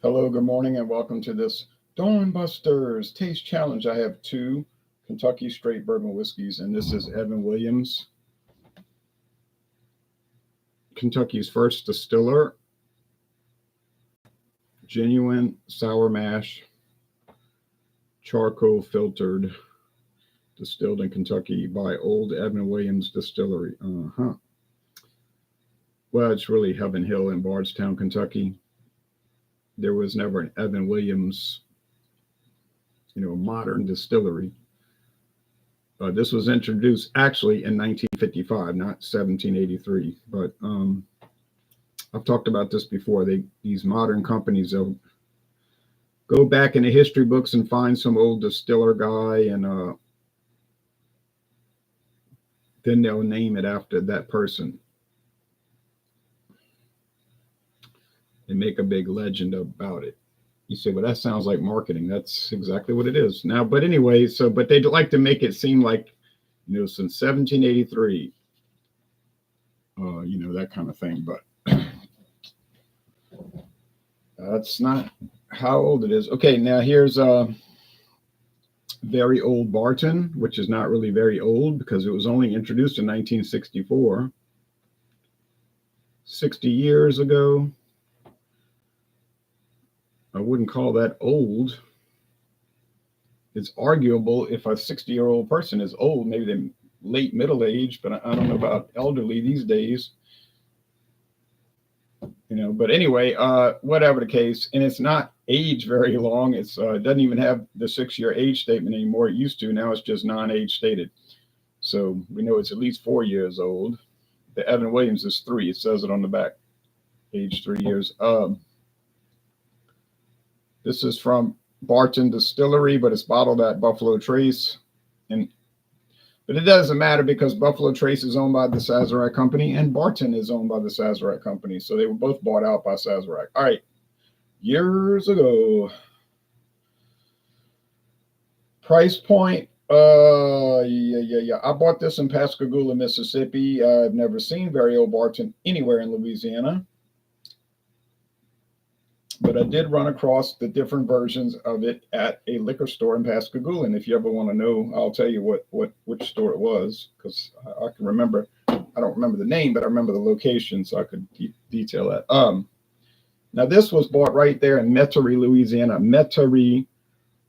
Hello, good morning, and welcome to this Dawn Busters Taste Challenge. I have two Kentucky straight bourbon whiskeys, and this is Evan Williams, Kentucky's first distiller, genuine sour mash, charcoal filtered, distilled in Kentucky by Old Evan Williams Distillery. Well, it's really Heaven Hill in Bardstown, Kentucky. There was never an Evan Williams, modern distillery. This was introduced actually in 1955, not 1783. But I've talked about this before. These modern companies, they'll go back in the history books and find some old distiller guy, and then they'll name it after that person and make a big legend about it. You say, well, that sounds like marketing. That's exactly what it is now. But anyway, but they'd like to make it seem like, since 1783, that kind of thing. But that's not how old it is. Okay, now here's a very old Barton, which is not really very old because it was only introduced in 1964, 60 years ago. I wouldn't call that old. It's arguable if a 60-year-old person is old, maybe they're late middle age, but I don't know about elderly these days. But anyway, whatever the case, and it's not aged very long. It doesn't even have the 6-year age statement anymore. It used to. Now it's just non-age stated. So we know it's at least 4 years old. The Evan Williams is 3. It says it on the back, age 3 years. This is from Barton Distillery, but it's bottled at Buffalo Trace. But it doesn't matter because Buffalo Trace is owned by the Sazerac Company and Barton is owned by the Sazerac Company. So they were both bought out by Sazerac. All right. Years ago. Price point. Yeah. I bought this in Pascagoula, Mississippi. I've never seen very old Barton anywhere in Louisiana. But I did run across the different versions of it at a liquor store in Pascagoula. And if you ever want to know, I'll tell you which store it was, because I can remember. I don't remember the name, but I remember the location, so I could detail that. Now, this was bought right there in Metairie,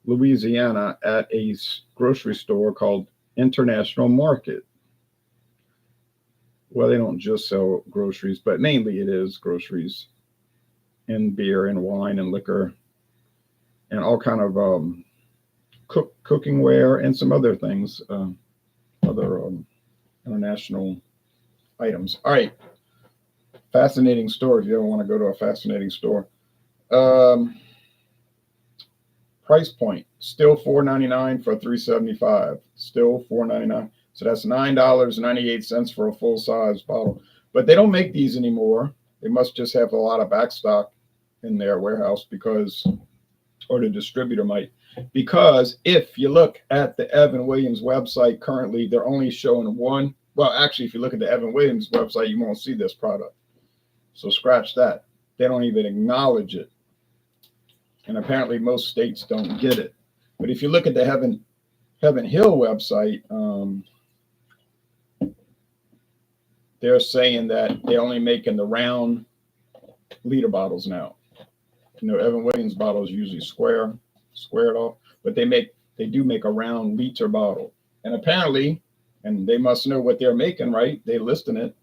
Louisiana, at a grocery store called International Market. Well, they don't just sell groceries, but mainly it is groceries. And beer and wine and liquor and all kind of cooking ware and some other things, other international items. All right. Fascinating store if you ever want to go to a fascinating store. Price point, still $4.99 for $3.75. Still $4.99. So that's $9.98 for a full-size bottle. But they don't make these anymore. They must just have a lot of backstock in their warehouse or the distributor might. Because if you look at the Evan Williams website currently, they're only showing one. Well, actually, if you look at the Evan Williams website, you won't see this product. So scratch that. They don't even acknowledge it. And apparently most states don't get it. But if you look at the Heaven Hill website, they're saying that they're only making the round liter bottles now. Evan Williams bottles usually squared off, but they do make a round liter bottle. And apparently, and they must know what they're making, right? They listing it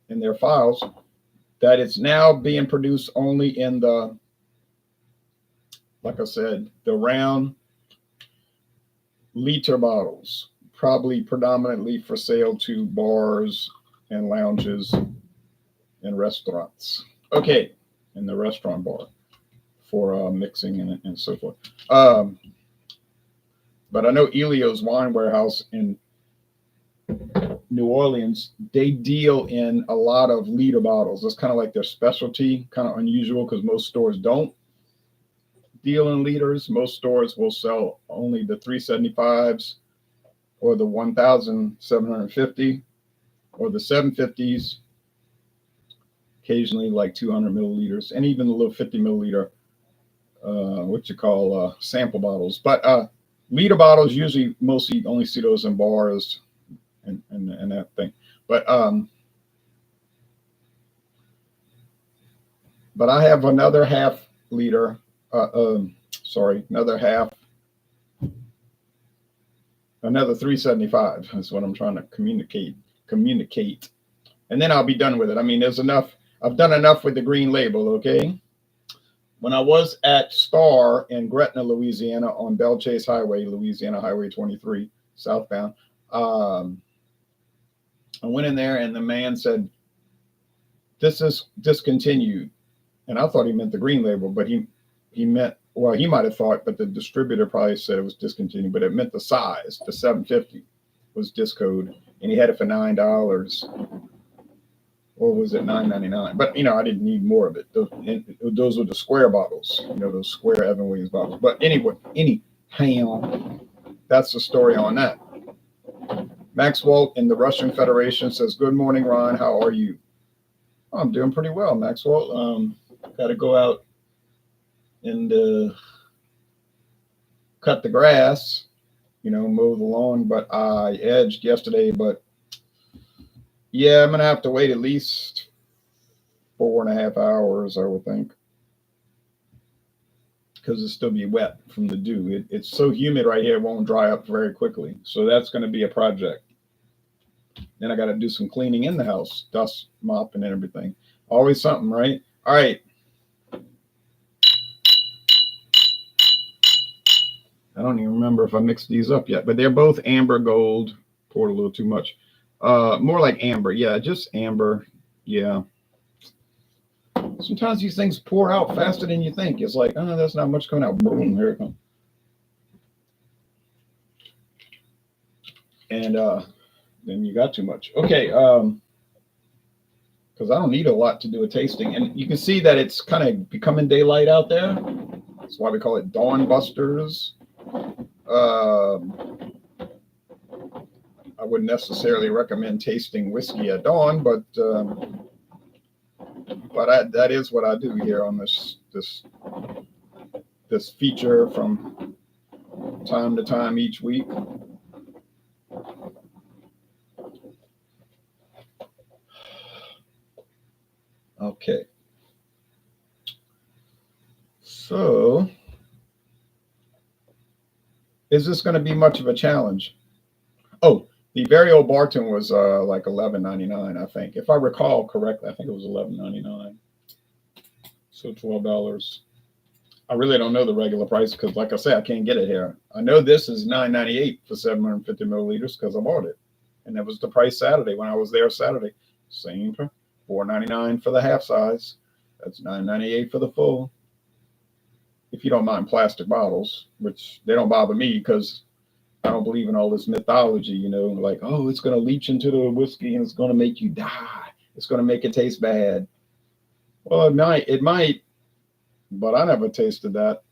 in their files, that it's now being produced only in the, like I said, the round liter bottles, probably predominantly for sale to bars and lounges and restaurants. Okay, in the restaurant bar for mixing and so forth. But I know Elio's Wine Warehouse in New Orleans, they deal in a lot of liter bottles. That's kind of like their specialty, kind of unusual because most stores don't deal in liters. Most stores will sell only the 375s or the 1,750 or the 750s, occasionally like 200 milliliters, and even the little 50 milliliter what you call sample bottles. But liter bottles usually mostly only see those in bars and that thing. But but I have another half liter. Sorry, another 375. That's what I'm trying to communicate, and then I'll be done with it. I mean, there's enough. I've done enough with the green label. Okay. When I was at Star in Gretna, Louisiana, on Belle Chase Highway, Louisiana Highway 23, southbound, I went in there and the man said, "This is discontinued." And I thought he meant the green label, but he meant, well, he might have thought, but the distributor probably said it was discontinued, but it meant the size, the 750 was discode, and he had it for $9. Or was it $9.99? But I didn't need more of it. Those were the square bottles, those square Evan Williams bottles. But anyway, anyhow, that's the story on that. Maxwell in the Russian Federation says, "Good morning, Ron. How are you?" Oh, I'm doing pretty well, Maxwell. Got to go out and cut the grass, mow the lawn. But I edged yesterday, but yeah, I'm going to have to wait at least 4.5 hours, I would think, because it'll still be wet from the dew. It's so humid right here, it won't dry up very quickly. So that's going to be a project. Then I got to do some cleaning in the house, dust, mopping, and everything. Always something, right? All right. I don't even remember if I mixed these up yet, but they're both amber gold. Poured a little too much. More like amber. Yeah, just amber. Yeah. Sometimes these things pour out faster than you think. It's like, oh, there's not much coming out. Boom, here it comes. And then you got too much. Okay. Because I don't need a lot to do a tasting. And you can see that it's kind of becoming daylight out there. That's why we call it Dawn Busters. I wouldn't necessarily recommend tasting whiskey at dawn, but that is what I do here on this feature from time to time each week. Okay. So, is this going to be much of a challenge? Oh, the very old Barton was like $11.99, I think. If I recall correctly, I think it was $11.99. So $12. I really don't know the regular price because, like I said, I can't get it here. I know this is $9.98 for 750 milliliters because I bought it. And that was the price Saturday when I was there Saturday. Same for $4.99 for the half size. That's $9.98 for the full. If you don't mind plastic bottles, which they don't bother me because I don't believe in all this mythology, like, oh, it's going to leach into the whiskey and it's going to make you die. It's going to make it taste bad. Well, it might, but I never tasted that.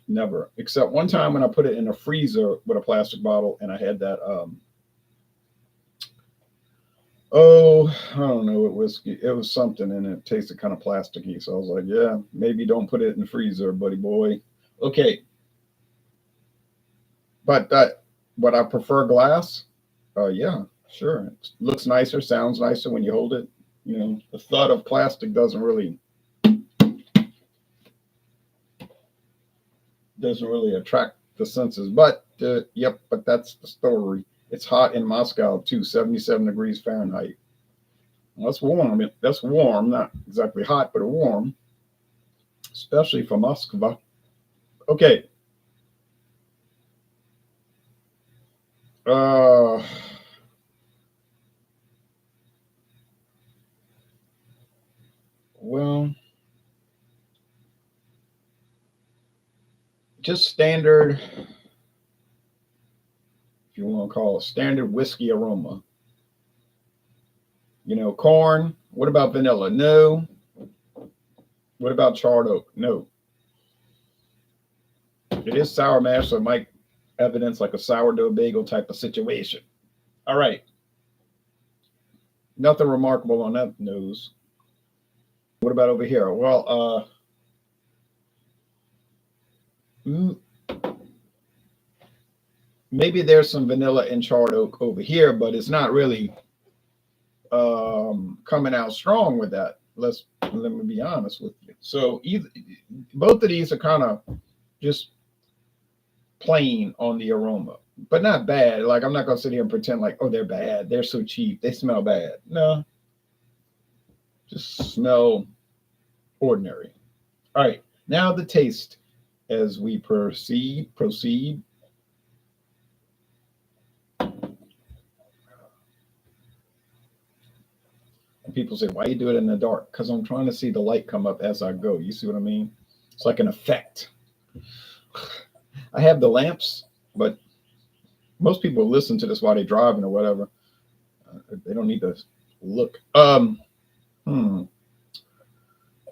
Never. Except one time when I put it in a freezer with a plastic bottle and I had that, I don't know what whiskey. It was something and it tasted kind of plasticky. So I was like, yeah, maybe don't put it in the freezer, buddy boy. Okay. But would I prefer glass? Yeah, sure. It looks nicer, sounds nicer when you hold it. The thud of plastic doesn't really attract the senses. But yep, but that's the story. It's hot in Moscow too, 77 degrees Fahrenheit. That's warm. That's warm, not exactly hot, but warm, especially for Moscow. Okay. Well, just standard, if you want to call it standard whiskey aroma. Corn. What about vanilla? No. What about charred oak? No. It is sour mash, so it might evidence like a sourdough bagel type of situation. All right. Nothing remarkable on that nose. What about over here? Well, maybe there's some vanilla and charred oak over here, but it's not really coming out strong with that. Let me be honest with you. So both of these are kind of just plain on the aroma, but not bad. Like I'm not gonna sit here and pretend like, oh, they're bad. They're so cheap. They smell bad. No, just smell ordinary. All right, now the taste as we proceed. And people say, why you do it in the dark? Because I'm trying to see the light come up as I go. You see what I mean? It's like an effect. I have the lamps, but most people listen to this while they're driving or whatever. They don't need to look.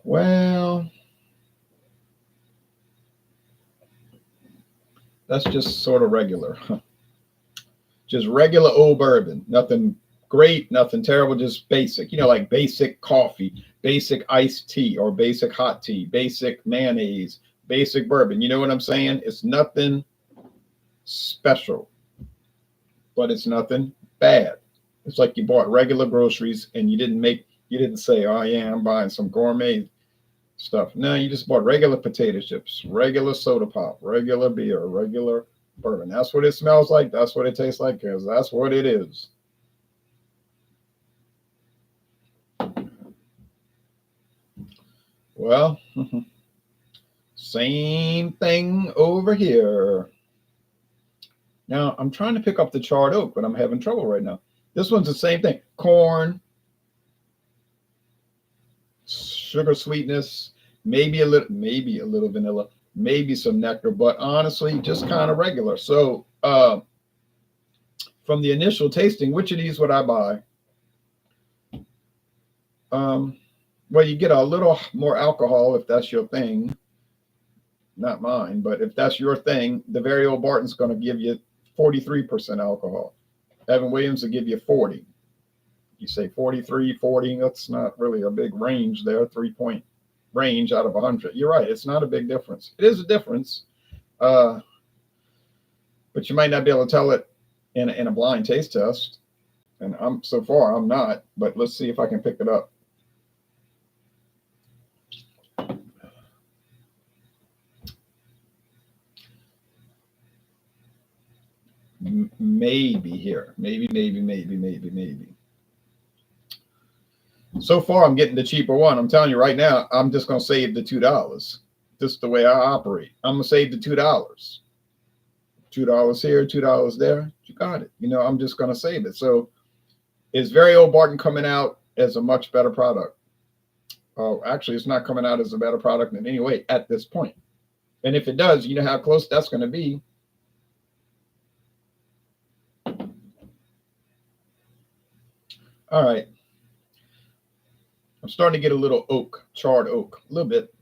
Well, that's just sort of regular. Just regular old bourbon. Nothing great, nothing terrible, just basic. You know, like basic coffee, basic iced tea, or basic hot tea, basic mayonnaise, basic bourbon. You know what I'm saying? It's nothing special, but it's nothing bad. It's like you bought regular groceries and you didn't say, oh yeah, I'm buying some gourmet stuff. No, you just bought regular potato chips, regular soda pop, regular beer, regular bourbon. That's what it smells like. That's what it tastes like, because that's what it is. Well, same thing over here. Now, I'm trying to pick up the charred oak, but I'm having trouble right now. This one's the same thing. Corn, sugar sweetness, maybe a little vanilla, maybe some nectar, but honestly, just kind of regular. So, from the initial tasting, which of these would I buy? Well, you get a little more alcohol if that's your thing. Not mine, but if that's your thing, the very old Barton's going to give you 43% alcohol. Evan Williams will give you 40. You say 43, 40, that's not really a big range there, 3-point range out of 100. You're right, it's not a big difference. It is a difference, but you might not be able to tell it in a blind taste test. And so far I'm not, but let's see if I can pick it up. Maybe here, maybe. So far, I'm getting the cheaper one. I'm telling you right now, I'm just going to save the $2. Just the way I operate. I'm going to save the $2. $2 here, $2 there. You got it. You know, I'm just going to save it. So is Very Old Barton coming out as a much better product? Oh, actually, it's not coming out as a better product in any way at this point. And if it does, you know how close that's going to be. All right. I'm starting to get a little charred oak, a little bit,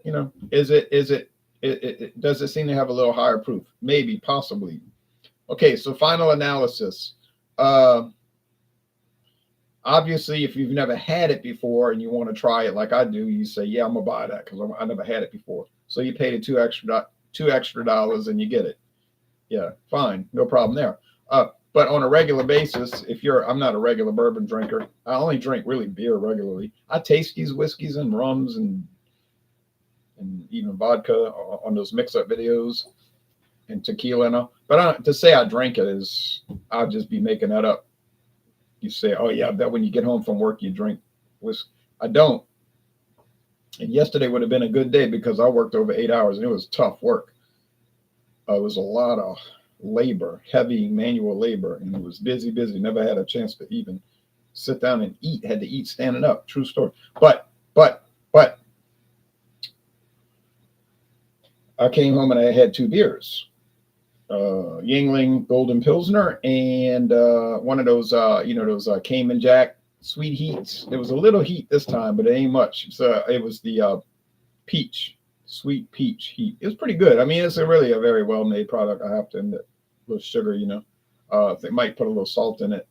you know. Does it seem to have a little higher proof? Maybe, possibly. Okay, so final analysis. Obviously, if you've never had it before and you want to try it like I do, you say, yeah, I'm gonna buy that because I never had it before. So you pay the two extra dollars and you get it. Yeah, fine, no problem there. But on a regular basis, I'm not a regular bourbon drinker. I only drink really beer regularly. I taste these whiskeys and rums and even vodka on those mix-up videos and tequila and all. But to say I drink it is, I'll just be making that up. You say, oh yeah, I bet when you get home from work you drink whiskey. I don't. And yesterday would have been a good day because I worked over 8 hours and it was tough work. It was a lot of labor, heavy manual labor, and it was busy. Never had a chance to even sit down and eat. Had to eat standing up. True story. But I came home and I had 2 beers, Yingling Golden Pilsner and one of those those Cayman Jack sweet heats. There was a little heat this time, but it ain't much. So it was the sweet peach heat. It was pretty good. I mean, it's really a very well made product, I have to admit. A little sugar, you know. They might put a little salt in it.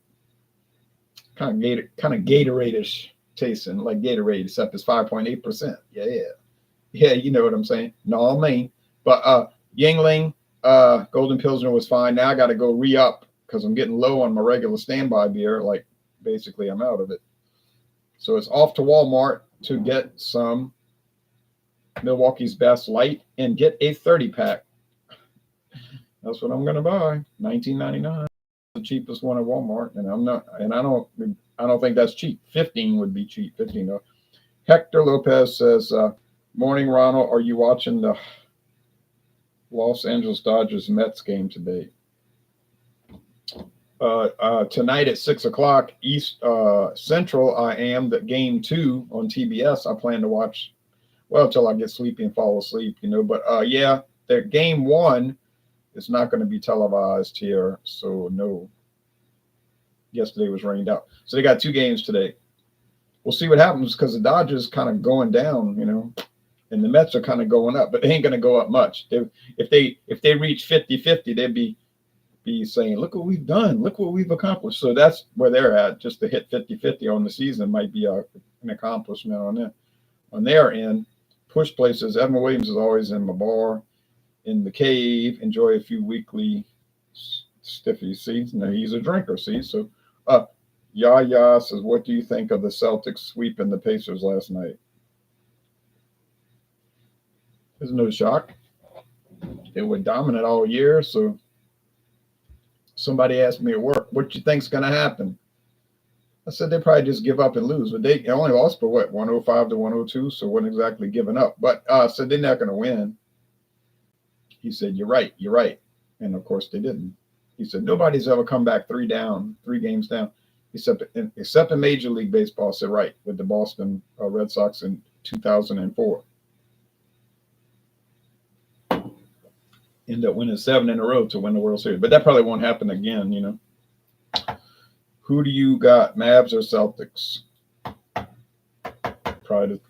Kind of Gatorade-ish tasting, like Gatorade, except it's 5.8%. Yeah, you know what I'm saying. No, I mean, But Yingling, Golden Pilsner was fine. Now I got to go re-up because I'm getting low on my regular standby beer. Like basically I'm out of it. So it's off to Walmart to get some Milwaukee's Best Light and get a 30 pack. That's what I'm going to buy. $19.99, the cheapest one at Walmart, and I don't think that's cheap. 15 would be cheap. 15. Hector Lopez says, "Morning, Ronald. Are you watching the Los Angeles Dodgers Mets game today?" Tonight at 6 o'clock East Central, I am. The game 2 on TBS. I plan to watch until I get sleepy and fall asleep, But yeah, their game 1 is not going to be televised here, so no. Yesterday was rained out, so they got 2 games today. We'll see what happens because the Dodgers kind of going down, and the Mets are kind of going up, but they ain't going to go up much. If they reach 50-50, they'd be saying, "Look what we've done, look what we've accomplished." So that's where they're at. Just to hit 50-50 on the season might be an accomplishment on their end. Push places. Evan Williams is always in my bar, in the cave. Enjoy a few weekly stiffies. See, now he's a drinker. See, so Yaya says, "What do you think of the Celtics sweeping the Pacers last night?" There's no shock. They were dominant all year. So somebody asked me at work, "What you think's going to happen?" I said they probably just give up and lose, but they only lost for 105 to 102, so wasn't exactly giving up. But said they're not going to win. He said, "You're right, and of course they didn't." He said nobody's ever come back 3 games down, except in Major League Baseball. I said right, with the Boston Red Sox in 2004. End up winning 7 in a row to win the World Series, but that probably won't happen again. Who do you got, Mavs or Celtics? Probably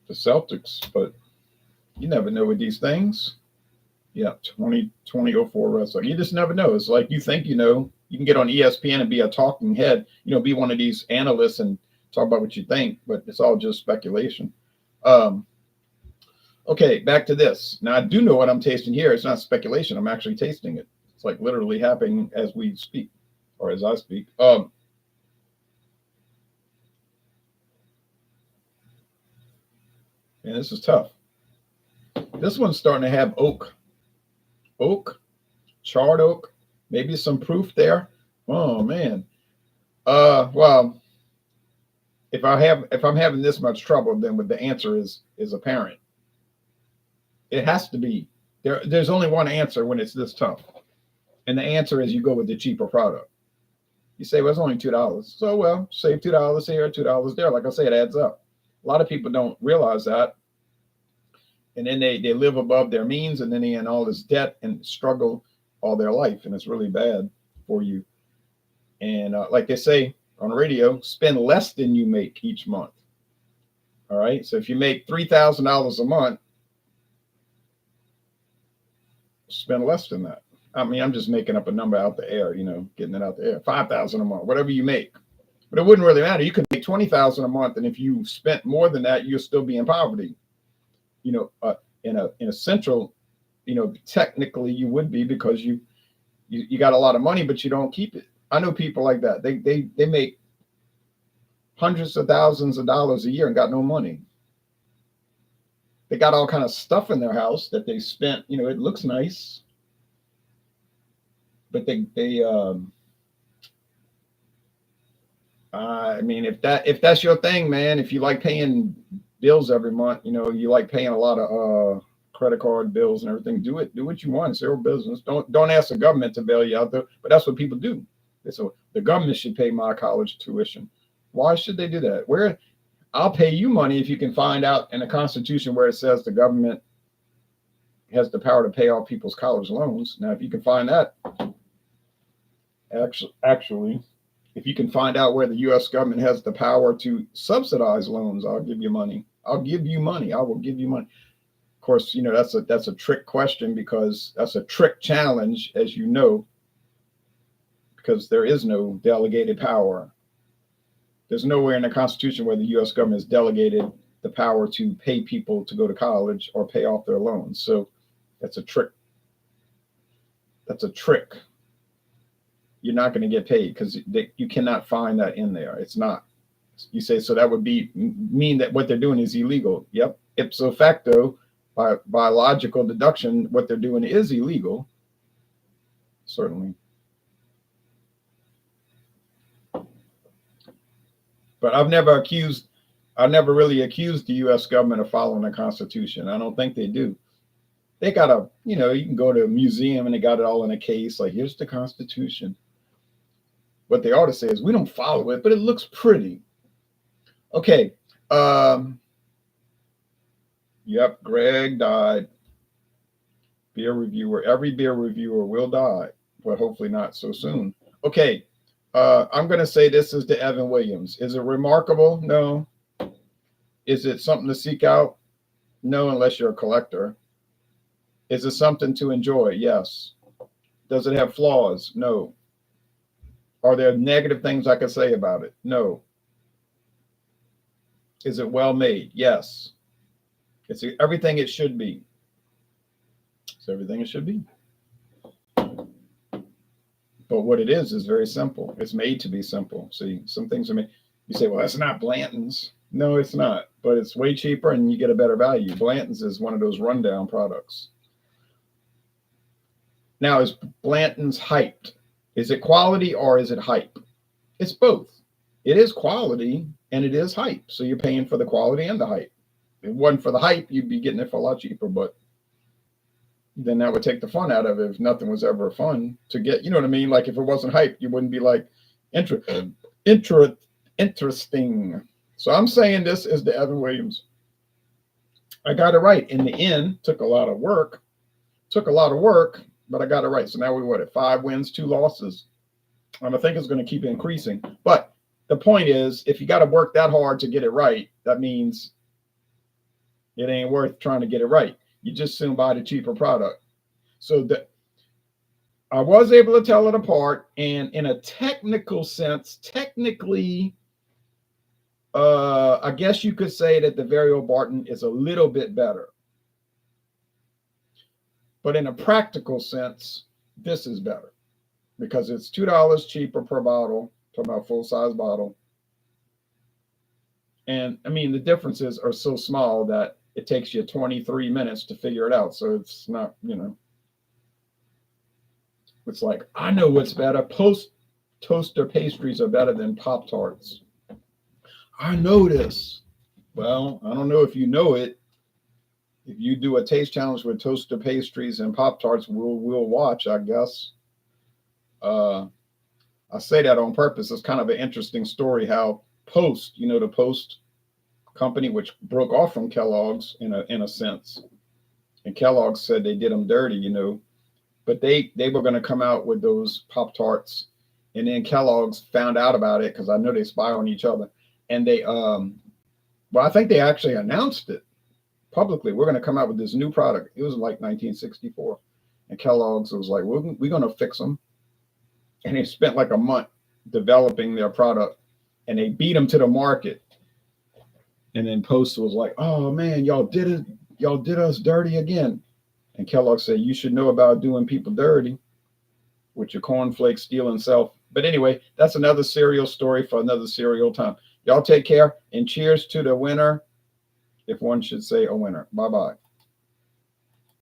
the Celtics, but you never know with these things. Yeah, 2004 Red Sox. You just never know. It's like you think you can get on ESPN and be a talking head, be one of these analysts and talk about what you think, but it's all just speculation. Okay, back to this. Now, I do know what I'm tasting here. It's not speculation. I'm actually tasting it. It's like literally happening as we speak, or as I speak. And this is tough. This one's starting to have oak, charred oak, maybe some proof there. Oh man. Well, if I'm having this much trouble, then the answer is apparent. It has to be. There's only one answer when it's this tough. And the answer is you go with the cheaper product. You say, well, it's only $2. So, save $2 here, $2 there. Like I say, it adds up. A lot of people don't realize that. And then they live above their means, and then they in all this debt and struggle all their life. And it's really bad for you. And like they say on the radio, spend less than you make each month. All right. So if you make $3,000 a month, spend less than that. I mean, I'm just making up a number out the air, getting it out the air. 5,000 a month, whatever you make. But it wouldn't really matter. You could make 20,000 a month, and if you spent more than that, you'll still be in poverty. In a central, technically you would be, because you got a lot of money, but you don't keep it. I know people like that. They make hundreds of thousands of dollars a year and got no money. They got all kind of stuff in their house that they spent. It looks nice, but I mean, if that's your thing, man, if you like paying bills every month, you like paying a lot of credit card bills and everything, do what you want. It's your business. Don't ask the government to bail you out there, but that's what people do. So the government should pay my college tuition. Why should they do that? I'll pay you money if you can find out in the Constitution where it says the government has the power to pay off people's college loans. Now, if you can find that, actually, if you can find out where the U.S. government has the power to subsidize loans, I'll give you money. I will give you money. Of course, that's a trick question, because that's a trick challenge, as you know, because there is no delegated power. There's nowhere in the Constitution where the U.S. government has delegated the power to pay people to go to college or pay off their loans. So That's a trick. That's a trick. You're not going to get paid because you cannot find that in there. It's not. You say, so that would mean that what they're doing is illegal. Yep. Ipso facto, by biological deduction, what they're doing is illegal. Certainly. But I've never really accused the U.S. government of following the Constitution. I don't think they do. They got you can go to a museum and they got it all in a case. Like, here's the Constitution. What they ought to say is, we don't follow it, but it looks pretty. Okay. Yep. Greg died. Beer reviewer. Every beer reviewer will die, but hopefully not so soon. Okay. I'm going to say this is the Evan Williams. Is it remarkable? No. Is it something to seek out? No, unless you're a collector. Is it something to enjoy? Yes. Does it have flaws? No. Are there negative things I could say about it? No. Is it well made? Yes. It's everything it should be. It's everything it should be. But what it is very simple. It's made to be simple. See, some things are made. You say, well, that's not Blanton's. No, it's not. But it's way cheaper and you get a better value. Blanton's is one of those rundown products. Now, is Blanton's hyped? Is it quality or is it hype? It's both. It is quality and it is hype. So you're paying for the quality and the hype. If it wasn't for the hype, you'd be getting it for a lot cheaper. But then that would take the fun out of it if nothing was ever fun to get. You know what I mean? Like, if it wasn't hype, you wouldn't be like interesting. So I'm saying this is the Evan Williams. I got it right. In the end, took a lot of work, but I got it right. So now we're at 5 wins, 2 losses. And I think it's going to keep increasing. But the point is, if you got to work that hard to get it right, that means it ain't worth trying to get it right. You just soon buy the cheaper product. So I was able to tell it apart. And in a technical sense, I guess you could say that the Very Barton is a little bit better. But in a practical sense, this is better because it's $2 cheaper per bottle. Talking about full-size bottle. And I mean, the differences are so small that it takes you 23 minutes to figure it out. So it's not, it's like, I know what's better. Toaster pastries are better than Pop-Tarts. I know this. Well, I don't know if you know it. If you do a taste challenge with toaster pastries and Pop-Tarts, we'll watch, I guess. I say that on purpose. It's kind of an interesting story how Post, the Post company, which broke off from Kellogg's in a sense. And Kellogg's said they did them dirty, but they were going to come out with those Pop-Tarts. And then Kellogg's found out about it because I know they spy on each other. And they, I think they actually announced it publicly. We're going to come out with this new product. It was like 1964. And Kellogg's was like, we're going to fix them. And they spent like a month developing their product. And they beat them to the market. And then Post was like, oh, man, y'all did it. Y'all did us dirty again. And Kellogg said, you should know about doing people dirty with your cornflakes stealing self. But anyway, that's another cereal story for another cereal time. Y'all take care and cheers to the winner, if one should say a winner. Bye-bye.